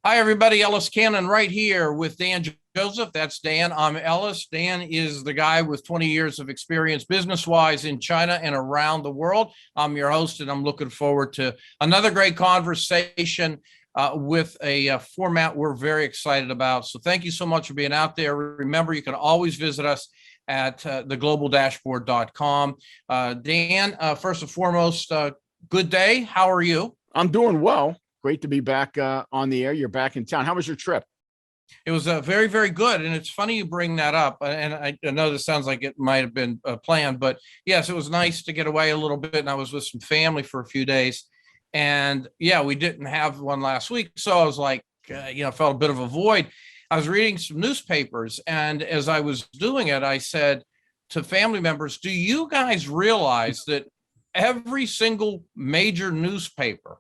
Hi, everybody. Ellis Cannon right here with Dan Joseph. That's Dan. I'm Ellis. Dan is the guy with 20 years of experience business-wise in China and around the world. I'm your host, and I'm looking forward to another great conversation with a format we're very excited about. So thank you so much for being out there. Remember, you can always visit us at theglobalDashboard.com. Dan, first and foremost, good day. How are you? I'm doing well. Great to be back on the air. You're back in town. How was your trip? It was very, very good. And it's funny you bring that up. And I know this sounds like it might have been planned, but yes, it was nice to get away a little bit. And I was with some family for a few days. And yeah, we didn't have one last week. So I was like, felt a bit of a void. I was reading some newspapers. And as I was doing it, I said to family members, do you guys realize that every single major newspaper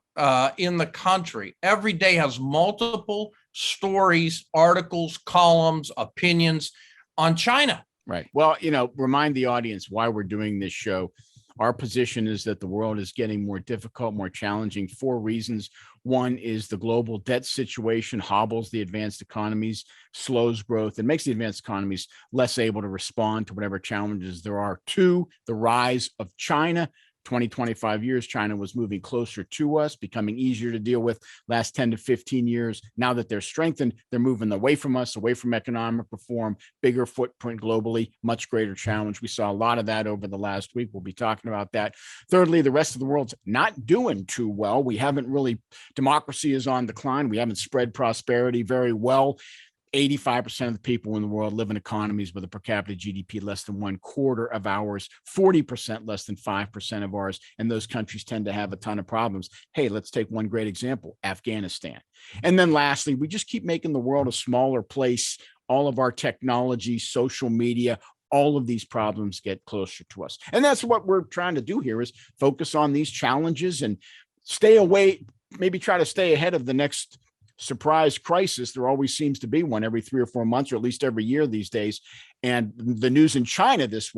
in the country every day has multiple stories, articles, columns, opinions on China? Right. Well, remind the audience why we're doing this show. Our position is that the world is getting more difficult, more challenging for reasons. One is the global debt situation hobbles the advanced economies, slows growth, and makes the advanced economies less able to respond to whatever challenges there are. Two, the rise of China. 25 years, China was moving closer to us, becoming easier to deal with. Last 10 to 15 years, now that they're strengthened, they're moving away from us, away from economic reform, bigger footprint globally, much greater challenge. We saw a lot of that over the last week. We'll be talking about that. Thirdly, the rest of the world's not doing too well. Democracy is on decline. We haven't spread prosperity very well. 85% of the people in the world live in economies with a per capita GDP less than 1/4 of ours, 40% less than 5% of ours, and those countries tend to have a ton of problems. Hey, let's take one great example, Afghanistan. And then lastly, we just keep making the world a smaller place. All of our technology, social media, all of these problems get closer to us. And that's what we're trying to do here, is focus on these challenges and stay away, maybe try to stay ahead of the next surprise crisis. There always seems to be one every 3 or 4 months, or at least every year these days. And the news in China this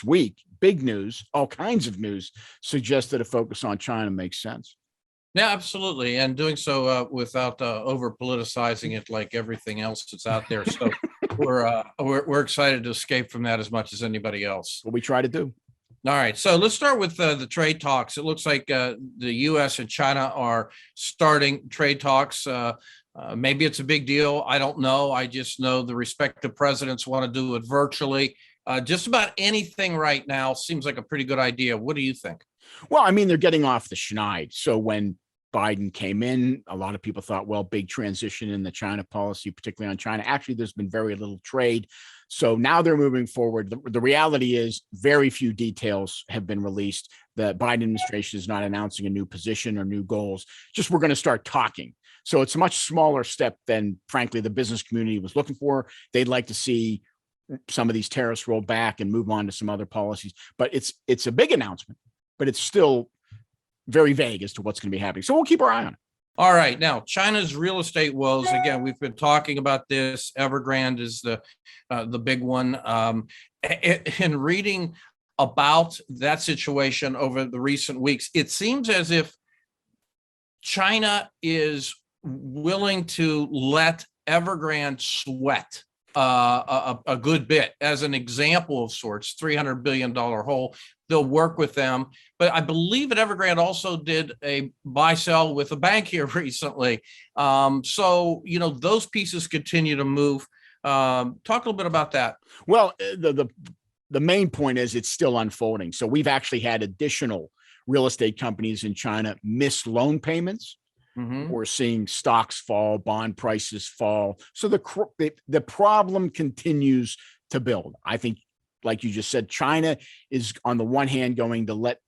week, big news, all kinds of news, suggests that a focus on China makes sense. Yeah, absolutely. And doing so without over politicizing it like everything else that's out there. So we're excited to escape from that as much as anybody else. What we try to do. All right, so let's start with the trade talks. It looks like the U.S. and China are starting trade talks. Maybe it's a big deal. I don't know. I just know the respective presidents want to do it virtually. Just about anything right now seems like a pretty good idea. What do you think? Well, I mean, they're getting off the schneid. So when Biden came in, a lot of people thought, well, big transition in the China policy, particularly on China. Actually, there's been very little trade. So now they're moving forward. The reality is very few details have been released. The Biden administration is not announcing a new position or new goals. Just we're going to start talking. So it's a much smaller step than, frankly, the business community was looking for. They'd like to see some of these tariffs rolled back and move on to some other policies. But it's a big announcement, but it's still very vague as to what's going to be happening. So we'll keep our eye on it. All right. Now, China's real estate woes, again, we've been talking about this. Evergrande is the big one. In reading about that situation over the recent weeks, it seems as if China is willing to let Evergrande sweat a good bit. As an example of sorts, $300 billion hole. They'll work with them. But I believe that Evergrande also did a buy-sell with a bank here recently. So, those pieces continue to move. Talk a little bit about that. Well, the main point is it's still unfolding. So we've actually had additional real estate companies in China miss loan payments. Mm-hmm. We're seeing stocks fall, bond prices fall. So the problem continues to build. I think, like you just said, China is on the one hand going to let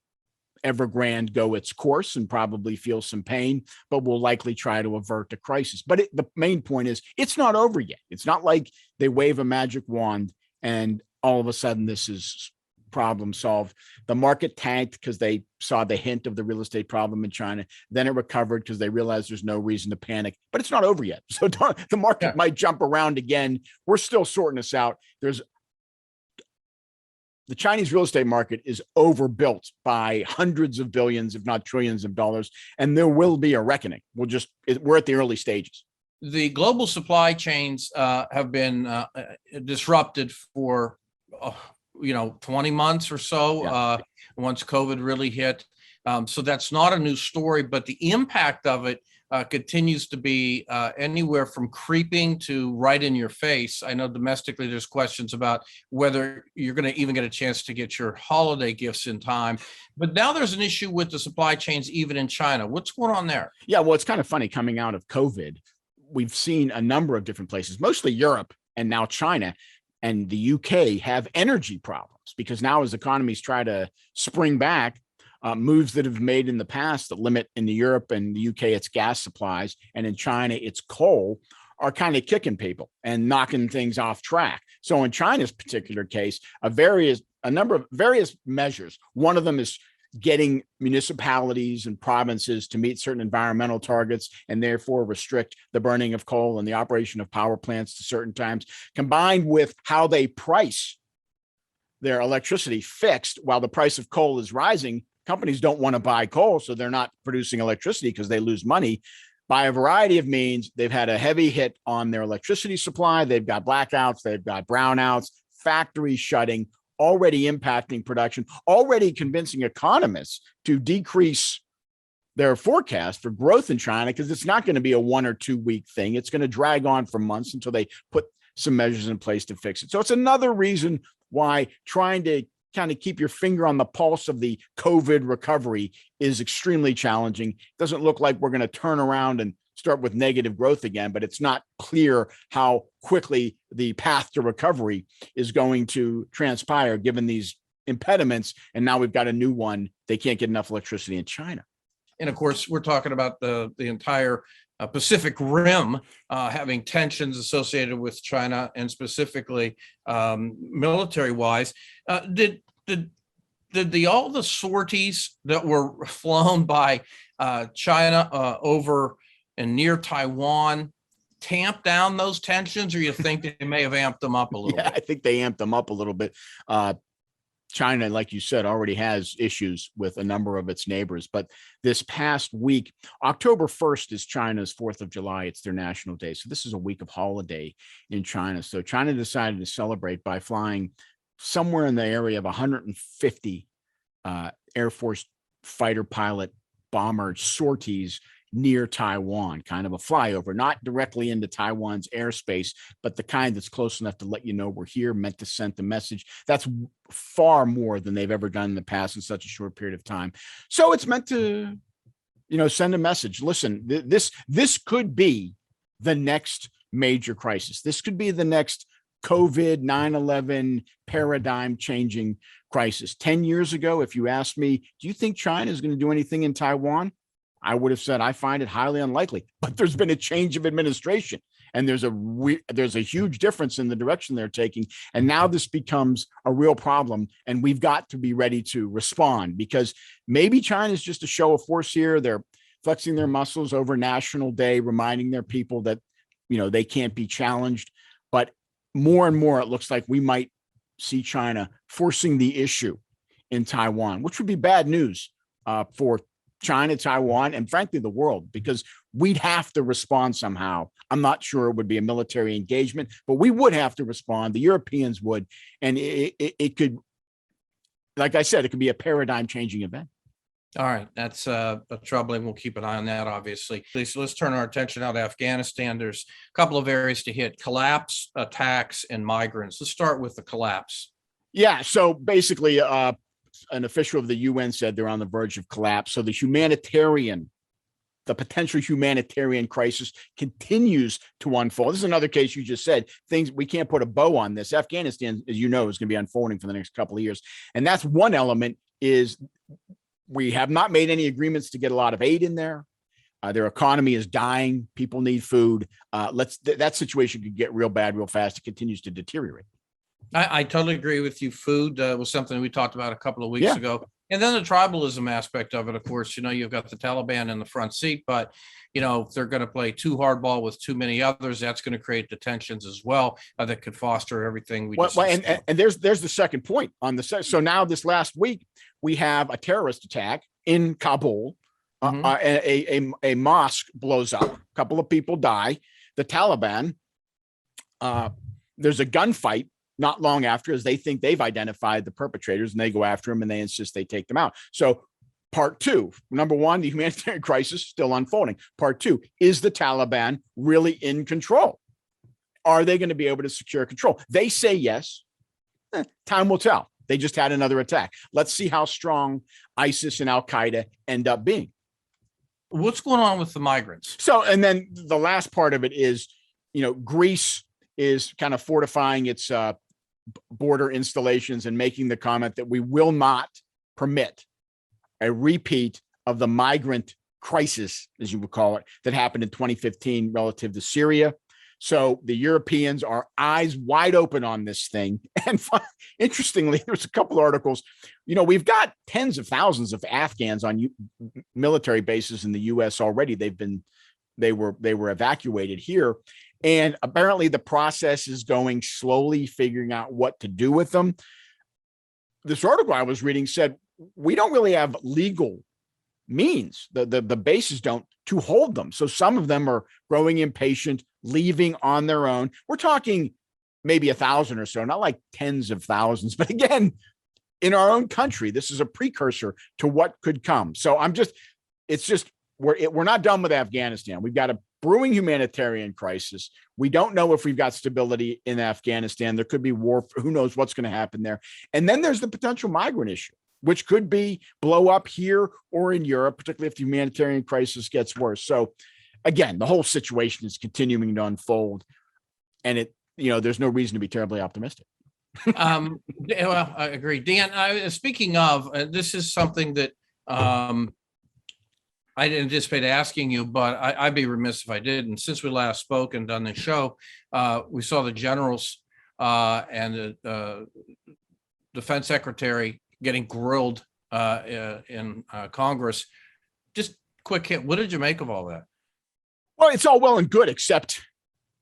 Evergrande go its course and probably feel some pain, but will likely try to avert the crisis. But the main point is it's not over yet. It's not like they wave a magic wand and all of a sudden this is problem solved. The market tanked because they saw the hint of the real estate problem in China. Then it recovered because they realized there's no reason to panic, but it's not over yet. So the market might jump around again. We're still sorting this out. The Chinese real estate market is overbuilt by hundreds of billions, if not trillions of dollars, and there will be a reckoning. We're at the early stages. the global supply chains have been disrupted for 20 months or so, once COVID really hit. So that's not a new story, but the impact of it continues to be anywhere from creeping to right in your face. I know domestically there's questions about whether you're going to even get a chance to get your holiday gifts in time. But now there's an issue with the supply chains, even in China. What's going on there? Yeah, well, it's kind of funny coming out of COVID. We've seen a number of different places, mostly Europe and now China and the UK have energy problems because now as economies try to spring back, moves that have made in the past that limit in the Europe and the UK, it's gas supplies, and in China, it's coal, are kind of kicking people and knocking things off track. So in China's particular case, a number of various measures. One of them is getting municipalities and provinces to meet certain environmental targets and therefore restrict the burning of coal and the operation of power plants to certain times, combined with how they price their electricity fixed while the price of coal is rising. Companies don't want to buy coal, so they're not producing electricity because they lose money. By a variety of means, they've had a heavy hit on their electricity supply. They've got blackouts, they've got brownouts, factories shutting, already impacting production, already convincing economists to decrease their forecast for growth in China because it's not going to be a 1 or 2 week thing. It's going to drag on for months until they put some measures in place to fix it. So it's another reason why trying to kind of keep your finger on the pulse of the COVID recovery is extremely challenging. It doesn't look like we're going to turn around and start with negative growth again, but it's not clear how quickly the path to recovery is going to transpire given these impediments. And now we've got a new one. They can't get enough electricity in China. And of course, we're talking about the entire Pacific Rim having tensions associated with China, and specifically military-wise. Did all the sorties that were flown by China over and near Taiwan tamp down those tensions, or you think they may have amped them up a little bit? I think they amped them up a little bit. China, like you said, already has issues with a number of its neighbors. But this past week, October 1st is China's 4th of July. It's their national day. So this is a week of holiday in China. So China decided to celebrate by flying somewhere in the area of 150 Air Force fighter pilot bomber sorties near Taiwan, kind of a flyover, not directly into Taiwan's airspace, but the kind that's close enough to let you know we're here, meant to send the message. That's far more than they've ever done in the past in such a short period of time. So it's meant to, send a message. Listen, this could be the next major crisis. This could be the next COVID, 9/11 paradigm changing crisis. 10 years ago, if you asked me, do you think China is going to do anything in Taiwan? I would have said, I find it highly unlikely, but there's been a change of administration and there's a huge difference in the direction they're taking. And now this becomes a real problem. And we've got to be ready to respond because maybe China is just a show of force here. They're flexing their muscles over National Day, reminding their people that, they can't be challenged. But more and more, it looks like we might see China forcing the issue in Taiwan, which would be bad news for China, Taiwan, and frankly, the world, because we'd have to respond somehow. I'm not sure it would be a military engagement, but we would have to respond. The Europeans would. And it could, like I said, it could be a paradigm changing event. All right. That's troubling. We'll keep an eye on that, obviously. So let's turn our attention now to Afghanistan. There's a couple of areas to hit: collapse, attacks, and migrants. Let's start with the collapse. Yeah. So basically, an official of the UN said they're on the verge of collapse. So the potential humanitarian crisis continues to unfold. This is another case you just said, things we can't put a bow on this. Afghanistan, as you know, is going to be unfolding for the next couple of years. And that's one element is we have not made any agreements to get a lot of aid in there. Their economy is dying. People need food. That situation could get real bad real fast. It continues to deteriorate. I totally agree with you. Food was something we talked about a couple of weeks ago. And then the tribalism aspect of it, of course, you've got the Taliban in the front seat, but, if they're going to play too hardball with too many others, that's going to create the tensions as well that could foster everything we just and there's the second point on the so now this last week, we have a terrorist attack in Kabul. A mosque blows up. A couple of people die. the Taliban, there's a gunfight not long after, as they think they've identified the perpetrators, and they go after them and they insist they take them out. So part two, number one, the humanitarian crisis still unfolding. Part two, is the Taliban really in control? Are they going to be able to secure control? They say yes. Time will tell. They just had another attack. Let's see how strong ISIS and Al-Qaeda end up being. What's going on with the migrants? So, and then the last part of it is, Greece is kind of fortifying its border installations and making the comment that we will not permit a repeat of the migrant crisis, as you would call it, that happened in 2015 relative to Syria. So the Europeans are eyes wide open on this thing. And interestingly, there's a couple of articles, we've got tens of thousands of Afghans on military bases in the US already. They were evacuated here. And apparently the process is going slowly, figuring out what to do with them. This article I was reading said, we don't really have legal means, the bases don't, to hold them. So some of them are growing impatient, leaving on their own. We're talking maybe 1,000 or so, not like tens of thousands. But again, in our own country, this is a precursor to what could come. So we're not done with Afghanistan. We've got a brewing humanitarian crisis. We don't know if we've got stability in Afghanistan. There could be war. Who knows what's going to happen there? And then there's the potential migrant issue, which could be blow up here or in Europe, particularly if the humanitarian crisis gets worse. So again, the whole situation is continuing to unfold, and there's no reason to be terribly optimistic. Well, I agree. Dan, speaking of, this is something that I didn't anticipate asking you, but I'd be remiss if I didn't. Since we last spoke and done the show, we saw the generals and the defense secretary getting grilled in Congress. Just quick hit. What did you make of all that? Well, it's all well and good, except,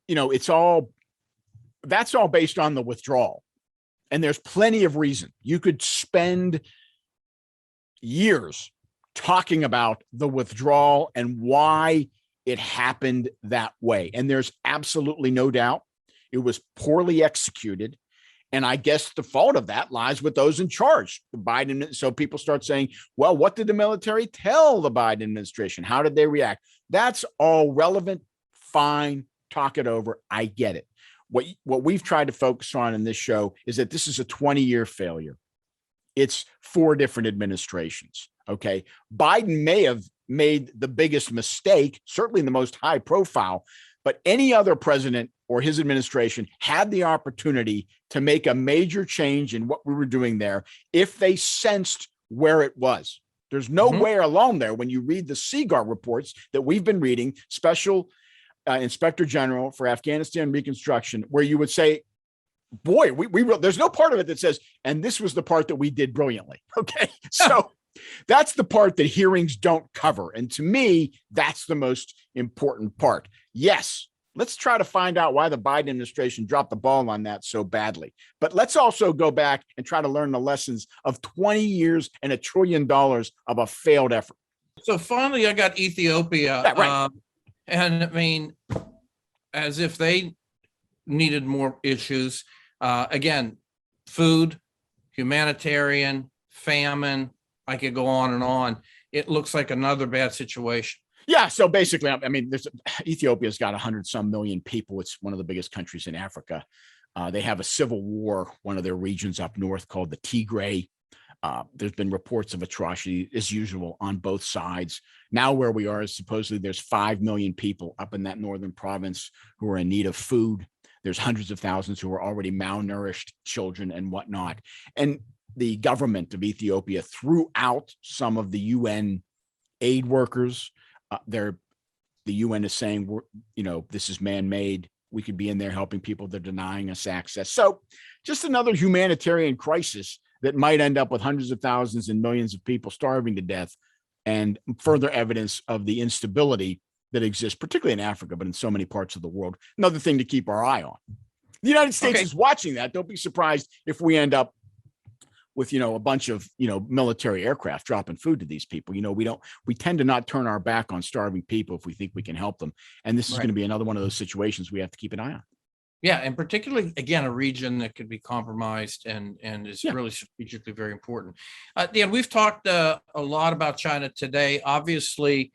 that's all based on the withdrawal. And there's plenty of reason. You could spend years talking about the withdrawal and why it happened that way. And there's absolutely no doubt it was poorly executed. And I guess the fault of that lies with those in charge, the Biden. So people start saying, well, what did the military tell the Biden administration? How did they react? That's all relevant. Fine. Talk it over. I get it. What we've tried to focus on in this show is that this is a 20-year failure. It's 4 different administrations. Okay. Biden may have made the biggest mistake, certainly the most high profile, but any other president or his administration had the opportunity to make a major change in what we were doing there if they sensed where it was. There's nowhere along there when you read the Seagar reports that we've been reading, Special Inspector General for Afghanistan Reconstruction, where you would say, boy, there's no part of it that says, and this was the part that we did brilliantly. Okay. So that's the part that hearings don't cover. And to me, that's the most important part. Yes, let's try to find out why the Biden administration dropped the ball on that so badly. But let's also go back and try to learn the lessons of 20 years and $1 trillion of a failed effort. So finally, I got Ethiopia. Yeah, right. And I mean, as if they needed more issues. Again, food, humanitarian, famine. I could go on and on. It looks like another bad situation. Yeah. So basically, I mean, Ethiopia's got 100-some million people. It's one of the biggest countries in Africa. They have a civil war, one of their regions up north called the Tigray. There's been reports of atrocity as usual on both sides. Now where we are is supposedly there's 5 million people up in that northern province who are in need of food. There's hundreds of thousands who are already malnourished, children and whatnot. And the government of Ethiopia threw out some of the UN aid workers. The UN is saying, this is man-made. We could be in there helping people. They're denying us access. So just another humanitarian crisis that might end up with hundreds of thousands and millions of people starving to death, and further evidence of the instability that exists, particularly in Africa, but in so many parts of the world. Another thing to keep our eye on. The United States is watching that. Don't be surprised if we end up with, a bunch of, military aircraft dropping food to these people. We tend to not turn our back on starving people if we think we can help them. And this is going to be another one of those situations we have to keep an eye on. Yeah, and particularly, again, a region that could be compromised and is really strategically very important. Dan, we've talked a lot about China today. Obviously,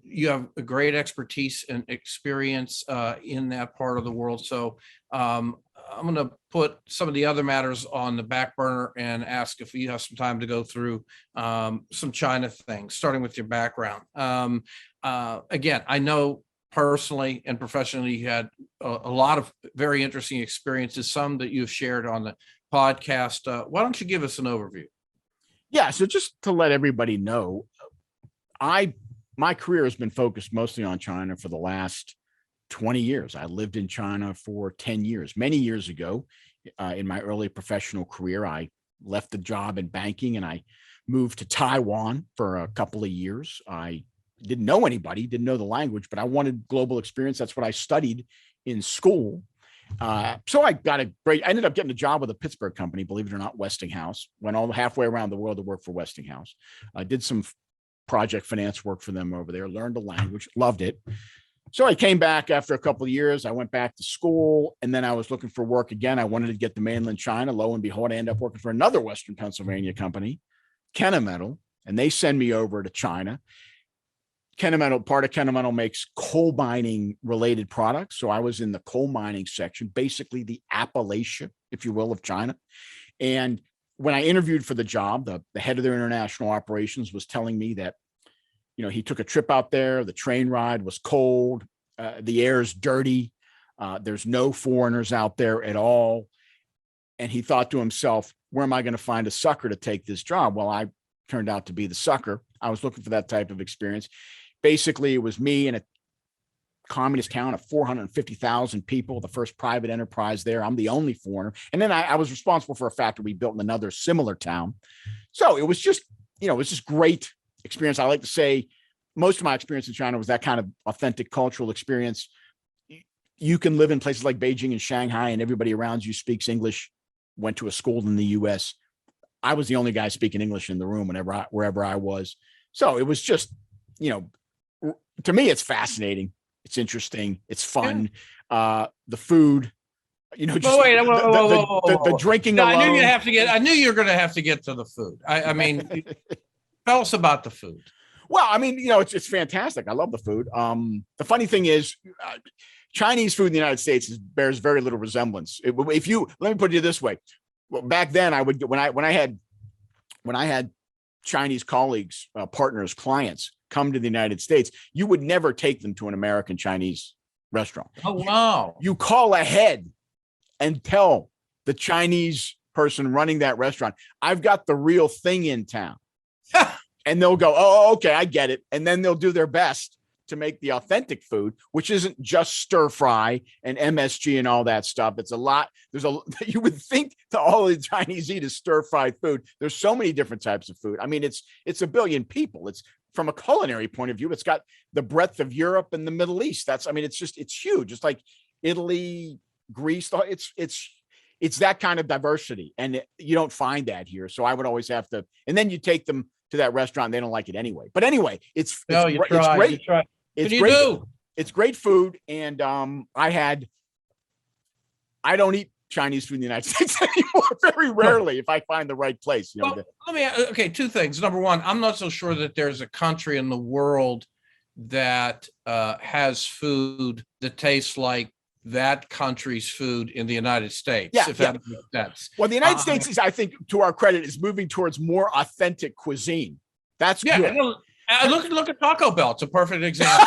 you have a great expertise and experience in that part of the world. So I'm going to put some of the other matters on the back burner and ask if you have some time to go through some China things, starting with your background. Again, I know personally and professionally, you had a lot of very interesting experiences, some that you've shared on the podcast. Why don't you give us an overview? Yeah. So just to let everybody know, my career has been focused mostly on China for the last 20 years. I lived in China for 10 years. Many years ago, in my early professional career, I left the job in banking and I moved to Taiwan for a couple of years. I didn't know anybody, didn't know the language, but I wanted global experience. That's what I studied in school. So I ended up getting a job with a Pittsburgh company, believe it or not, Westinghouse. Went all halfway around the world to work for Westinghouse. I did some project finance work for them over there, learned the language, loved it. So I came back after a couple of years. I went back to school, and then I was looking for work again. I wanted to get to mainland China. Lo and behold, I ended up working for another Western Pennsylvania company, Kennametal, and they send me over to China. Part of Kennametal makes coal mining related products. So I was in the coal mining section, basically the Appalachia, if you will, of China. And when I interviewed for the job, the head of their international operations was telling me that, he took a trip out there. The train ride was cold. The air's dirty. There's no foreigners out there at all. And he thought to himself, where am I going to find a sucker to take this job? Well, I turned out to be the sucker. I was looking for that type of experience. Basically, it was me in a communist town of 450,000 people, the first private enterprise there. I'm the only foreigner. And then I was responsible for a factory we built in another similar town. So it was just, great experience. I like to say most of my experience in China was that kind of authentic cultural experience. You can live in places like Beijing and Shanghai and everybody around you speaks English, went to a school in the US. I was the only guy speaking English in the room wherever I was. So it was just, to me, it's fascinating. It's interesting. It's fun. The food, just the drinking. No, alone. I knew you were going to have to get to the food. I mean, tell us about the food. Well, I mean, it's fantastic. I love the food. The funny thing is, Chinese food in the United States bears very little resemblance. Let me put it this way. Well, back then I would when I had Chinese colleagues, partners, clients come to the United States, you would never take them to an American Chinese restaurant. Oh, wow. You call ahead and tell the Chinese person running that restaurant, I've got the real thing in town. And they'll go, oh, okay, I get it. And then they'll do their best to make the authentic food, which isn't just stir fry and MSG and all that stuff. It's a lot. You would think that all the Chinese eat is stir fried food. There's so many different types of food. I mean, it's a billion people. It's from a culinary point of view, it's got the breadth of Europe and the Middle East. It's huge. It's like Italy, Greece. It's that kind of diversity. And you don't find that here. So I would always have to, and then you take them to that restaurant. And they don't like it anyway. But anyway, it's great. It's great food. And I don't eat Chinese food in the United States anymore. Very rarely, if I find the right place. Two things. Number one, I'm not so sure that there's a country in the world that has food that tastes like that country's food in the United States. That makes sense. Well, the United States is, I think, to our credit, is moving towards more authentic cuisine. That's good. Look at Taco Bell. It's a perfect example.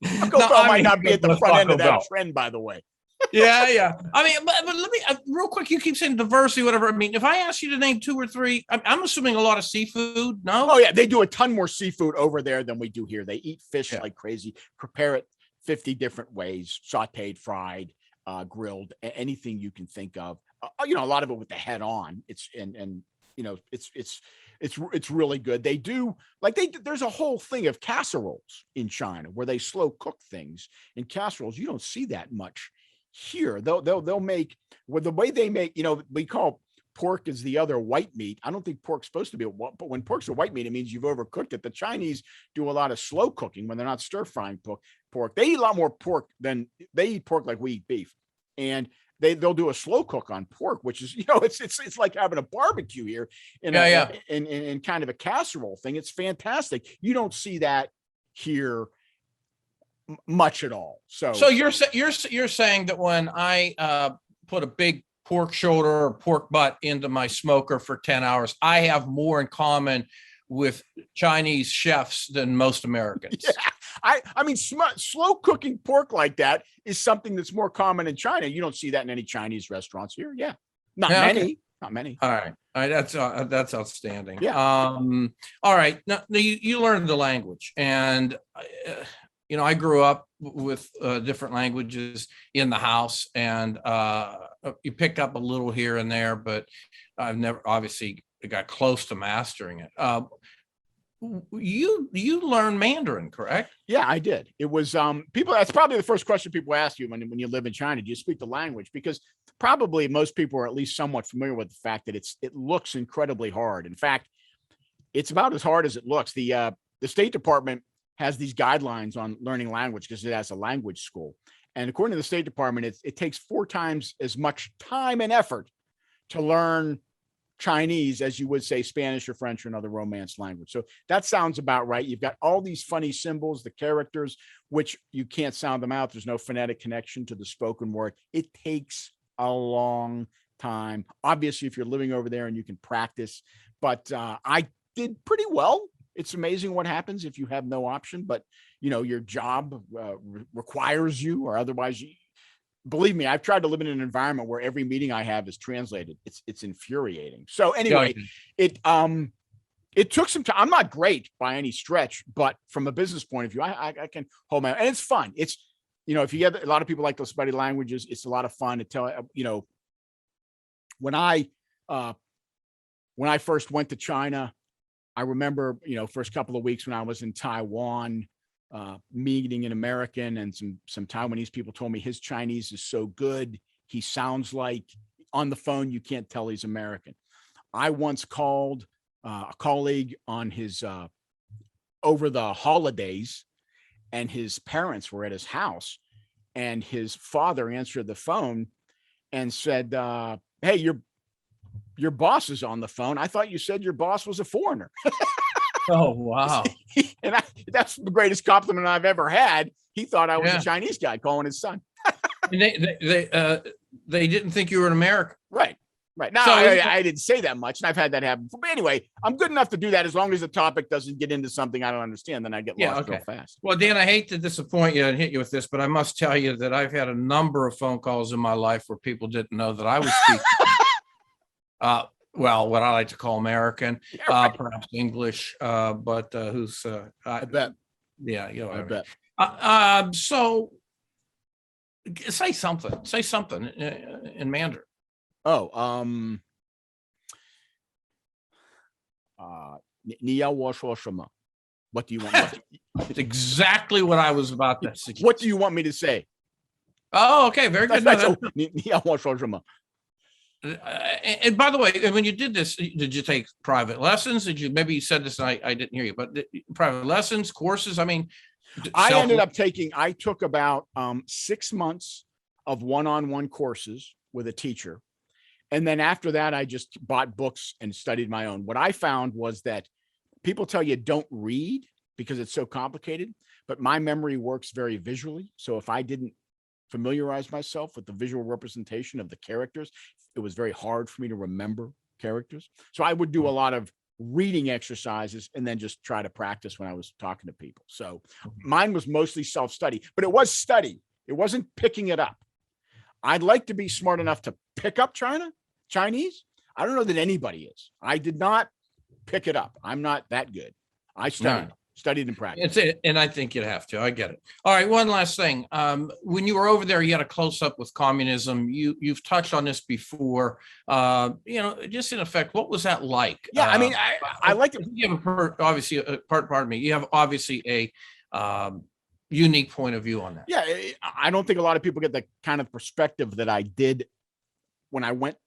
Taco Bell might not be at the front end of that trend, by the way. Yeah. I mean, but let me real quick. You keep saying diversity, whatever. I mean, if I ask you to name two or three, I'm assuming a lot of seafood. No. Oh yeah, they do a ton more seafood over there than we do here. They eat fish like crazy. Prepare it 50 different ways: sautéed, fried, grilled, anything you can think of. A lot of it with the head on. It's really good. They do there's a whole thing of casseroles in China where they slow cook things in casseroles. You don't see that much here. They'll make, well, the way they make, we call pork is the other white meat. I don't think pork's supposed to be but when pork's a white meat, it means you've overcooked it. The Chinese do a lot of slow cooking when they're not stir frying pork. They eat a lot more pork than they eat pork like we eat beef. And they'll do a slow cook on pork, which is, it's like having a barbecue here in kind of a casserole thing. It's fantastic. You don't see that here much at all. So you're saying that when I put a big pork shoulder or pork butt into my smoker for 10 hours, I have more in common with Chinese chefs than most Americans. Yeah. I mean, slow cooking pork like that is something that's more common in China. You don't see that in any Chinese restaurants here. Yeah. Not many. All right. That's outstanding. Yeah. All right. Now you learned the language, and I grew up with different languages in the house, and you pick up a little here and there, but I've never obviously got close to mastering it. You learned Mandarin, correct? Yeah, I did. It was people. That's probably the first question people ask you when you live in China. Do you speak the language? Because probably most people are at least somewhat familiar with the fact that it looks incredibly hard. In fact, it's about as hard as it looks. The State Department has these guidelines on learning language because it has a language school, and according to the State Department, it takes 4 times as much time and effort to learn Chinese as you would say Spanish or French or another Romance language. So that sounds about right. You've got all these funny symbols, the characters, which you can't sound them out. There's no phonetic connection to the spoken word. It takes a long time. Obviously, if you're living over there and you can practice, but I did pretty well. It's amazing what happens if you have no option, but your job requires you, or otherwise believe me, I've tried to live in an environment where every meeting I have is translated. It's infuriating. So anyway, it took some time. I'm not great by any stretch, but from a business point of view, I can hold my, and it's fun. It's, if you get a lot of people like to study languages, it's a lot of fun to tell, when I first went to China, I remember, first couple of weeks when I was in Taiwan, meeting an American, and some Taiwanese people told me his Chinese is so good. He sounds like on the phone, you can't tell he's American. I once called a colleague on his over the holidays, and his parents were at his house, and his father answered the phone and said, "Hey, your boss is on the phone. I thought you said your boss was a foreigner." Oh, wow. And that's the greatest compliment I've ever had. He thought I was a Chinese guy calling his son. And they didn't think you were an American. Right. Now, so I didn't say that much, and I've had that happen. But anyway, I'm good enough to do that as long as the topic doesn't get into something I don't understand. Then I get lost real fast. Well, Dan, I hate to disappoint you and hit you with this, but I must tell you that I've had a number of phone calls in my life where people didn't know that I was speaking. Well, what I like to call American, perhaps English, but who's I bet. Yeah, I bet. So say something in Mandarin. Oh, 你要我说什么? What do you want? It's exactly what I was about to suggest. What do you want me to say? Oh, okay, very good.你要我说什么? And by the way, when you did this, did you take private lessons? Maybe you said this and I didn't hear you, but private lessons, courses? I mean, I took about 6 months of one-on-one courses with a teacher. And then after that, I just bought books and studied my own. What I found was that people tell you don't read because it's so complicated, but my memory works very visually. So if I didn't familiarize myself with the visual representation of the characters, it was very hard for me to remember characters. So I would do a lot of reading exercises and then just try to practice when I was talking to people. So mine was mostly self-study, but it was study. It wasn't picking it up. I'd like to be smart enough to pick up Chinese. I don't know that anybody is. I did not pick it up. I'm not that good. I studied and practiced. And I think you'd have to. I get it. All right. One last thing. When you were over there, you had a close up with communism. You've touched on this before. Just in effect, what was that like? Yeah, I mean, I like to. You have obviously, pardon me. You have obviously a unique point of view on that. Yeah, I don't think a lot of people get the kind of perspective that I did when I went.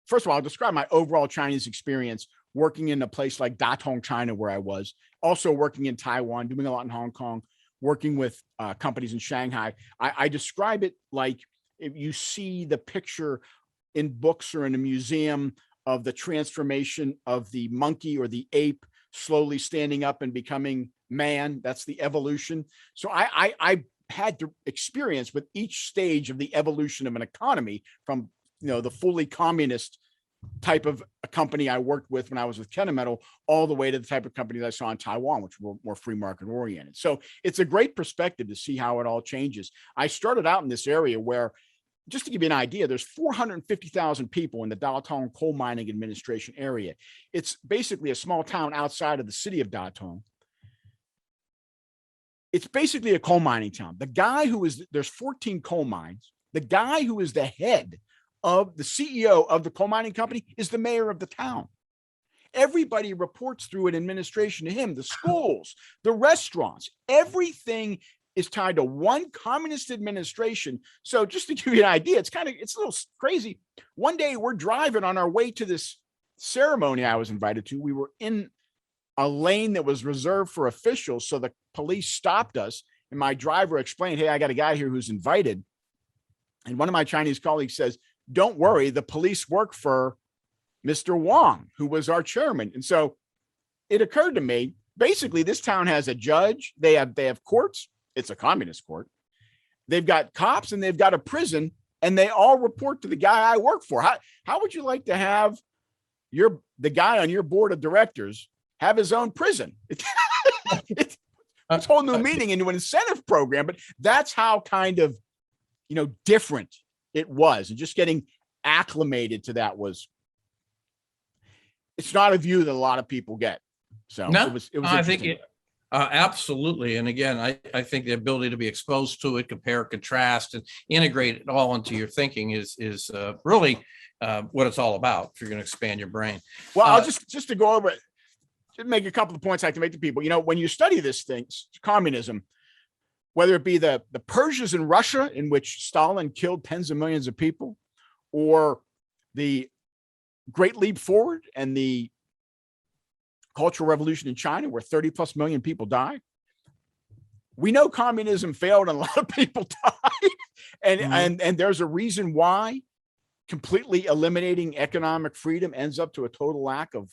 First of all, I'll describe my overall Chinese experience working in a place like Datong, China, where I was, also working in Taiwan, doing a lot in Hong Kong, working with companies in Shanghai. I describe it like if you see the picture in books or in a museum of the transformation of the monkey or the ape slowly standing up and becoming man. That's the evolution. So I had to experience with each stage of the evolution of an economy from, the fully communist type of a company I worked with when I was with Kennametal, all the way to the type of companies I saw in Taiwan, which were more free market oriented. So it's a great perspective to see how it all changes. I started out in this area where, just to give you an idea, there's 450,000 people in the Datong Coal Mining Administration area. It's basically a small town outside of the city of Datong. It's basically a coal mining town. There's 14 coal mines. The guy who is the head of the CEO of the coal mining company is the mayor of the town. Everybody reports through an administration to him, the schools, the restaurants, everything is tied to one communist administration. So just to give you an idea, it's a little crazy. One day we're driving on our way to this ceremony I was invited to. We were in a lane that was reserved for officials. So the police stopped us and my driver explained, hey, I got a guy here who's invited. And one of my Chinese colleagues says, don't worry, the police work for Mr. Wang, who was our chairman. And so it occurred to me, basically this town has a judge. They have courts. It's a communist court. They've got cops and they've got a prison, and they all report to the guy I work for. How would you like to have the guy on your board of directors have his own prison? It's a whole new meaning into an incentive program, but that's how kind of, different it was. And just getting acclimated to that it's not a view that a lot of people get. So no, it was I think absolutely. And again, I think the ability to be exposed to it, compare, contrast, and integrate it all into your thinking is really what it's all about if you're going to expand your brain. Well, I'll just to go over it, just make a couple of points I like to make to people. When you study this thing, communism, whether it be the Persians in Russia, in which Stalin killed tens of millions of people, or the Great Leap Forward and the Cultural Revolution in China, where 30 plus million people die. We know communism failed and a lot of people died. And there's a reason why completely eliminating economic freedom ends up to a total lack of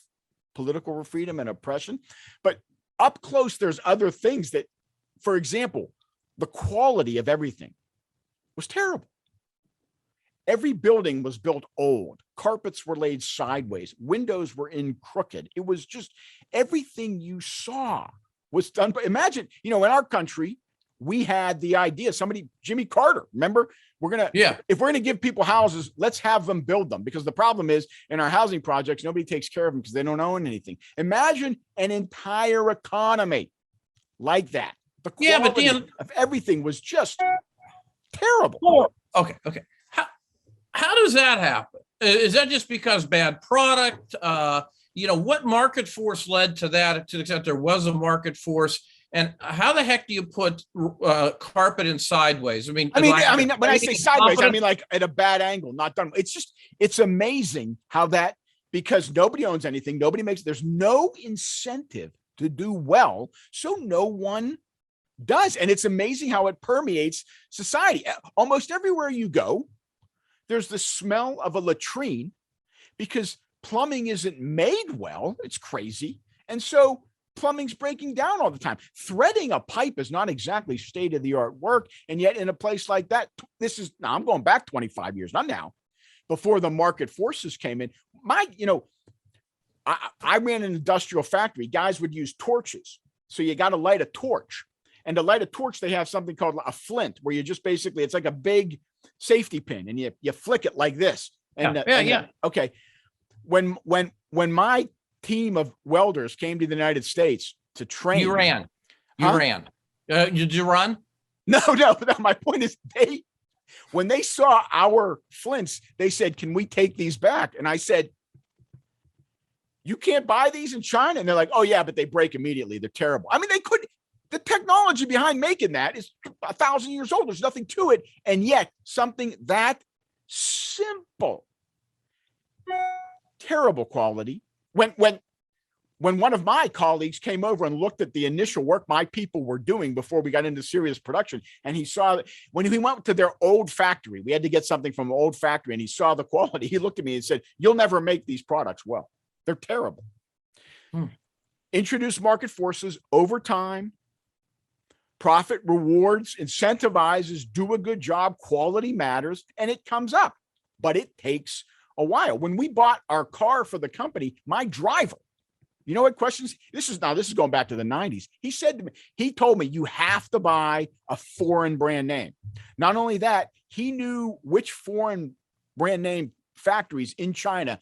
political freedom and oppression. But up close, there's other things that, for example, the quality of everything was terrible. Every building was built old. Carpets were laid sideways. Windows were in crooked. It was just everything you saw was done. But imagine, in our country, we had the idea, Jimmy Carter, remember, if we're going to give people houses, let's have them build them, because the problem is in our housing projects, nobody takes care of them because they don't own anything. Imagine an entire economy like that. The quality of everything was just terrible. Okay. How does that happen? Is that just because bad product? What market force led to that, to the extent there was a market force? And how the heck do you put carpet in sideways? I mean, when I say sideways, I mean like at a bad angle, not done. It's amazing how that, because nobody owns anything, there's no incentive to do well, so no one does. And it's amazing how it permeates society. Almost everywhere you go, there's the smell of a latrine because plumbing isn't made well. It's crazy. And so plumbing's breaking down all the time. Threading a pipe is not exactly state-of-the-art work. And yet in a place like that, I'm going back 25 years, not now, before the market forces came in. I ran an industrial factory. Guys would use torches. So you got to light a torch. And to light a torch, they have something called a flint, where you just basically, it's like a big safety pin, and you flick it like this. And okay. When my team of welders came to the United States to train, you ran. Did you run? No. My point is, when they saw our flints, they said, "Can we take these back?" And I said, "You can't buy these in China." And they're like, "Oh yeah, but they break immediately. They're terrible." I mean, The technology behind making that is 1,000 years old. There's nothing to it. And yet something that simple, terrible quality. When one of my colleagues came over and looked at the initial work my people were doing before we got into serious production, and he saw that when he went to their old factory, we had to get something from an old factory, and he saw the quality. He looked at me and said, "You'll never make these products well. They're terrible." Introduce market forces over time, profit rewards, incentivizes, do a good job, quality matters, and it comes up. But it takes a while. When we bought our car for the company, my driver, you know what questions? This is going back to the 90s. He told me, you have to buy a foreign brand name. Not only that, he knew which foreign brand name factories in China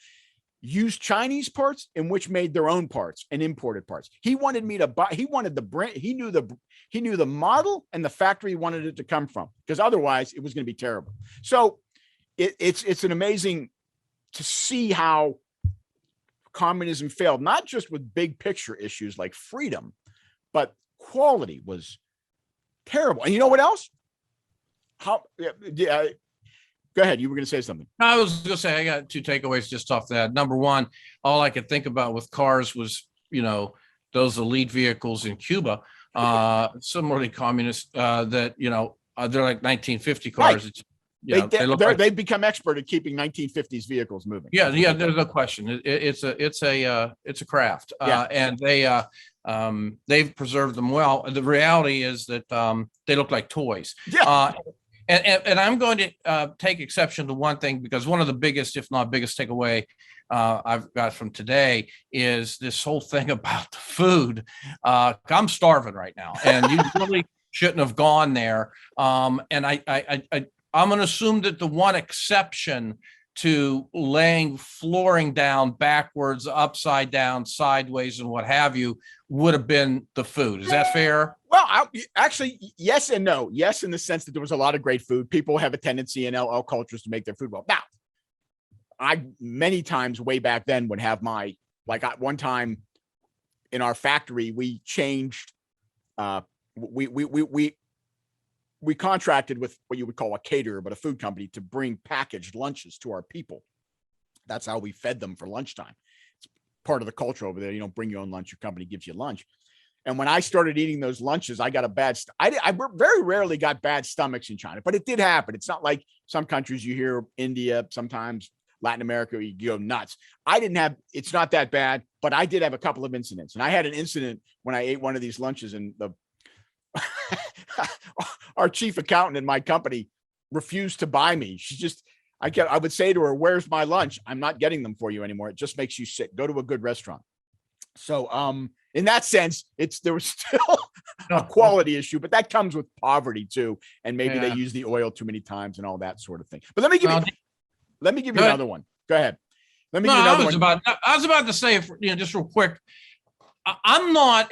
used Chinese parts and which made their own parts and imported parts. He wanted me to buy, he wanted the brand, he knew the model and the factory he wanted it to come from, because otherwise it was going to be terrible. So it's an amazing to see how communism failed, not just with big picture issues like freedom, but quality was terrible. And you know what else? Go ahead. You were going to say something. I was going to say, I got two takeaways just off that. Number one, all I could think about with cars was, those elite vehicles in Cuba, similarly communist, that, they're like 1950 cars. Right. It's, they've become expert at keeping 1950s vehicles moving. Yeah. There's no question. It's a craft, and they've preserved them well. The reality is that they look like toys. Yeah. And I'm going to take exception to one thing, because one of the biggest, if not biggest takeaway I've got from today is this whole thing about the food. I'm starving right now, and you really shouldn't have gone there. And I'm going to assume that the one exception to laying flooring down backwards, upside down, sideways, and what have you would have been the food. Is that fair? Well, actually, yes and no. Yes, in the sense that there was a lot of great food. People have a tendency in all cultures to make their food well. Now, I many times way back then would have one time in our factory, we changed, we contracted with what you would call a caterer, but a food company, to bring packaged lunches to our people. That's how we fed them for lunchtime. It's part of the culture over there. Bring your own lunch. Your company gives you lunch. And when I started eating those lunches, I got a bad, I very rarely got bad stomachs in China, but it did happen. It's not like some countries you hear, India, sometimes Latin America, you go nuts. It's not that bad, but I did have a couple of incidents. And I had an incident when I ate one of these lunches, and our chief accountant in my company refused to buy me. I would say to her, "Where's my lunch? I'm not getting them for you anymore. It just makes you sick. Go to a good restaurant." So, in that sense, there was still a quality issue, but that comes with poverty too. And maybe they use the oil too many times and all that sort of thing. But let me give you another one. Go ahead. Let me give you another one. I was about to say, just real quick, I'm not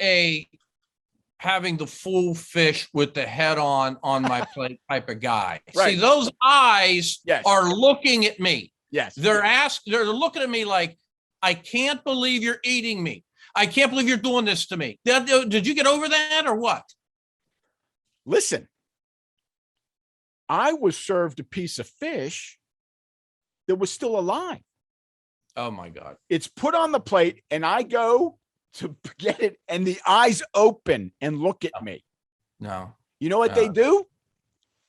having the full fish with the head on my plate type of guy. Right. See, those eyes are looking at me. Yes. They're looking at me like, I can't believe you're eating me. I can't believe you're doing this to me. Did you get over that or what? Listen, I was served a piece of fish that was still alive. Oh my God. It's put on the plate, and I go to get it, and the eyes open and look at me. No. You know what they do?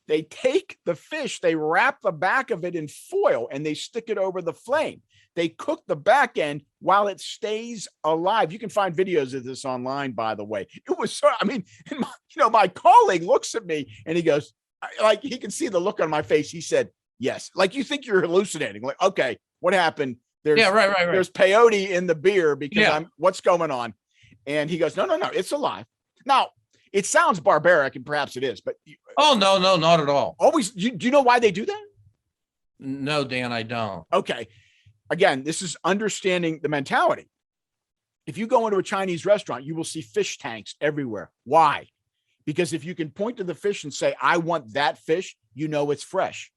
They take the fish, they wrap the back of it in foil, and they stick it over the flame. They cook the back end while it stays alive. You can find videos of this online, by the way. It was my colleague looks at me and he goes, like, he can see the look on my face. He said, "Yes." Like, you think you're hallucinating. Like, okay, what happened? Right. There's peyote in the beer because what's going on? And he goes, no, it's alive. Now, it sounds barbaric, and perhaps it is, but no, not at all. Always. Do you know why they do that? No, Dan, I don't. Okay. Again, this is understanding the mentality. If you go into a Chinese restaurant, you will see fish tanks everywhere. Why? Because if you can point to the fish and say, "I want that fish," you know it's fresh.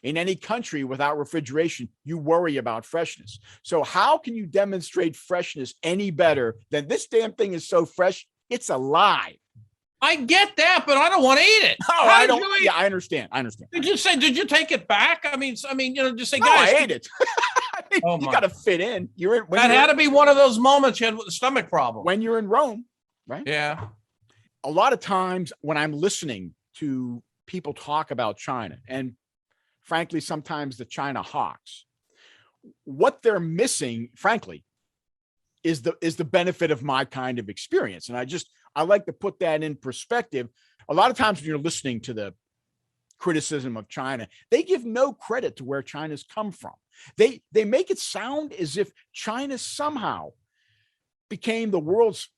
In any country without refrigeration, you worry about freshness. So how can you demonstrate freshness any better than this damn thing is so fresh? It's alive. I get that, but I don't want to eat it. Oh, I don't. Yeah, I understand. Did you take it back? I mean, just say, No, guys, I ate it. I mean, Oh, you my. got to fit in. That had to be one of those moments you had with the stomach problem. When you're in Rome, right? Yeah. A lot of times when I'm listening to people talk about China, and frankly, sometimes the China hawks, what they're missing, frankly, is the benefit of my kind of experience. And I like to put that in perspective. A lot of times when you're listening to the criticism of China, they give no credit to where China's come from. They make it sound as if China somehow became the world's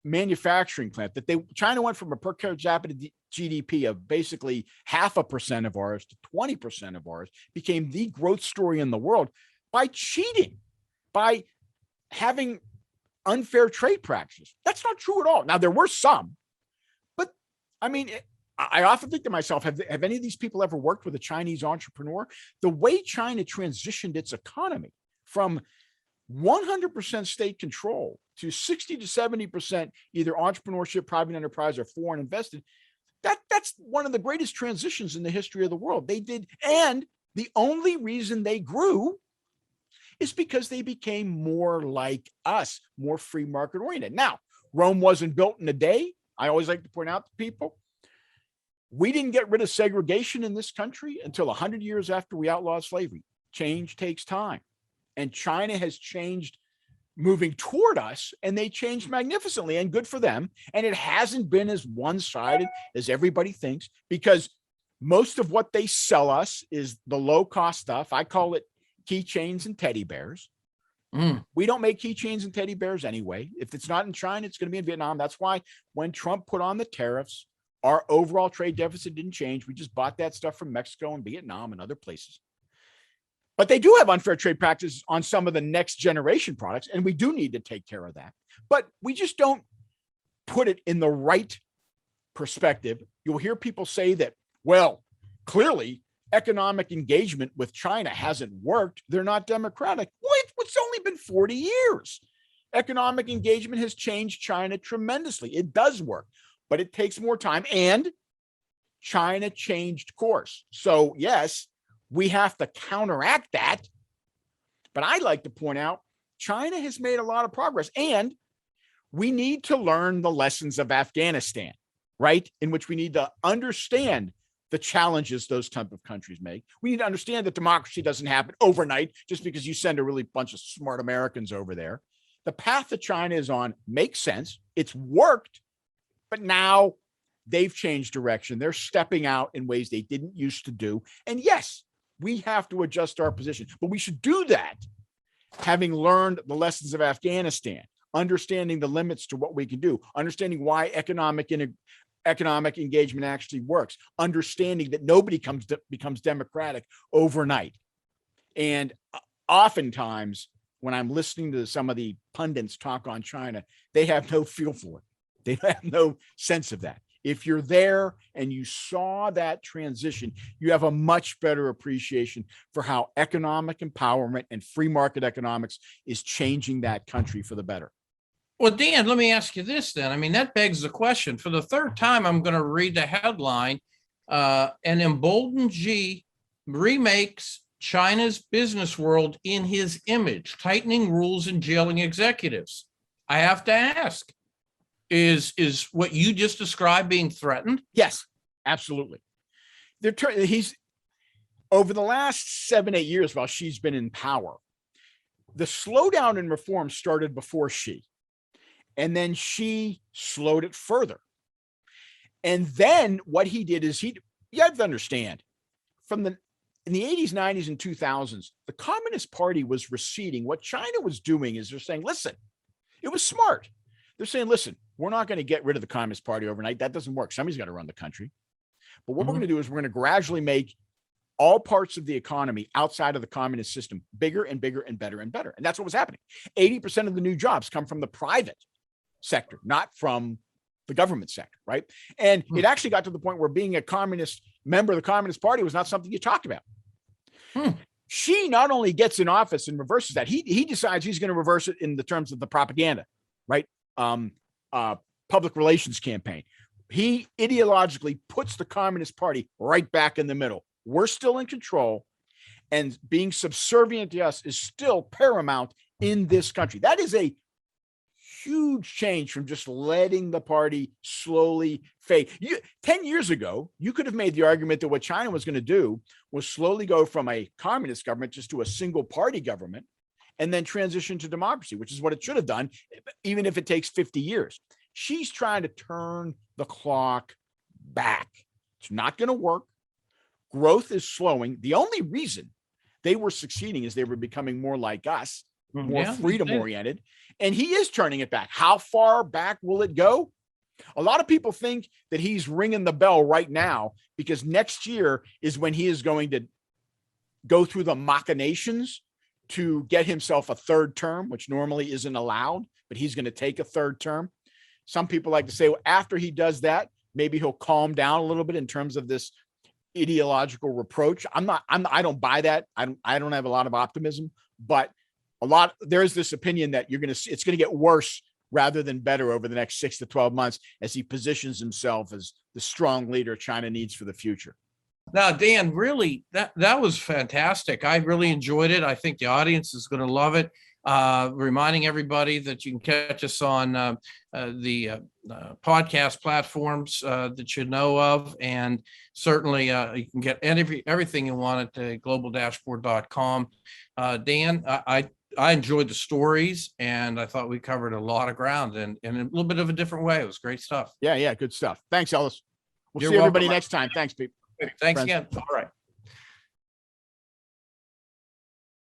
manufacturing plant, that China went from a per capita GDP of basically 0.5% of ours to 20% of ours, became the growth story in the world by cheating, by having unfair trade practices. That's not true at all. Now, there were some, but I mean, I often think to myself, have any of these people ever worked with a Chinese entrepreneur? The way China transitioned its economy from 100% state control to 60 to 70% either entrepreneurship, private enterprise, or foreign invested, that's one of the greatest transitions in the history of the world. They did, and the only reason they grew is because they became more like us, more free market oriented. Now, Rome wasn't built in a day. I always like to point out to people, we didn't get rid of segregation in this country until 100 years after we outlawed slavery. Change takes time. And China has changed moving toward us, and they changed magnificently, and good for them. And it hasn't been as one-sided as everybody thinks, because most of what they sell us is the low-cost stuff. I call it keychains and teddy bears. We don't make keychains and teddy bears anyway. If it's not in China, it's going to be in Vietnam. That's why when Trump put on the tariffs, our overall trade deficit didn't change. We just bought that stuff from Mexico and Vietnam and other places. But they do have unfair trade practices on some of the next generation products, and we do need to take care of that. But we just don't put it in the right perspective. You'll hear people say that, well, clearly economic engagement with China hasn't worked. They're not democratic. Well, it's only been 40 years. Economic engagement has changed China tremendously. It does work, but it takes more time, and China changed course. So yes, we have to counteract that. But I'd like to point out, China has made a lot of progress, and we need to learn the lessons of Afghanistan, right? In which we need to understand the challenges those type of countries make. We need to understand that democracy doesn't happen overnight just because you send a really bunch of smart Americans over there. The path that China is on makes sense. It's worked, but now they've changed direction. They're stepping out in ways they didn't used to do. And yes, we have to adjust our position, but we should do that having learned the lessons of Afghanistan, understanding the limits to what we can do, understanding why economic engagement actually works, understanding that nobody becomes democratic overnight. And oftentimes, when I'm listening to some of the pundits talk on China, they have no feel for it. They have no sense of that. If you're there and you saw that transition, you have a much better appreciation for how economic empowerment and free market economics is changing that country for the better. Well, Dan, let me ask you this then. I mean, that begs the question. For the third time, I'm going to read the headline. An emboldened Xi remakes China's business world in his image, tightening rules and jailing executives. I have to ask, is what you just described being threatened? Yes, absolutely. He's over the last 7-8 years while Xi's been in power, the slowdown in reform started before Xi. And then Xi slowed it further. And then what he did is you have to understand, in the 80s, 90s, and 2000s, the Communist Party was receding. What China was doing is they're saying, listen, it was smart. They're saying, listen, we're not going to get rid of the Communist Party overnight. That doesn't work. Somebody's got to run the country. But what we're going to do is we're going to gradually make all parts of the economy outside of the communist system bigger and bigger and better and better. And that's what was happening. 80% of the new jobs come from the private sector, not from the government sector, right? And it actually got to the point where being a communist member of the Communist Party was not something you talked about. Xi not only gets in office and reverses that, he decides he's going to reverse it in the terms of the propaganda, right? Public relations campaign. he ideologically puts the Communist Party right back in the middle. We're still in control, and being subservient to us is still paramount in this country. That is a huge change from just letting the party slowly fade. 10 years ago, you could have made the argument that what China was going to do was slowly go from a communist government just to a single party government and then transition to democracy, which is what it should have done, even if it takes 50 years. She's trying to turn the clock back. It's not going to work. Growth is slowing. The only reason they were succeeding is they were becoming more like us, more freedom oriented. And he is turning it back. How far back will it go? A lot of people think that he's ringing the bell right now because next year is when he is going to go through the machinations to get himself a third term, which normally isn't allowed, but he's going to take a third term. Some people like to say, well, after he does that, maybe he'll calm down a little bit in terms of this ideological reproach. I don't buy that. I don't have a lot of optimism, but there's this opinion that it's going to get worse rather than better over the next 6 to 12 months as he positions himself as the strong leader China needs for the future. Now, Dan, really, that was fantastic. I really enjoyed it. I think the audience is going to love it. Reminding everybody that you can catch us on the podcast platforms that you know of, and certainly you can get everything you want at global-dashboard.com. Dan, I enjoyed the stories, and I thought we covered a lot of ground and in a little bit of a different way. It was great stuff. Yeah, good stuff. Thanks, Ellis. We'll You're see everybody welcome. next time. Thanks, Pete. Thanks Friends. again. All right.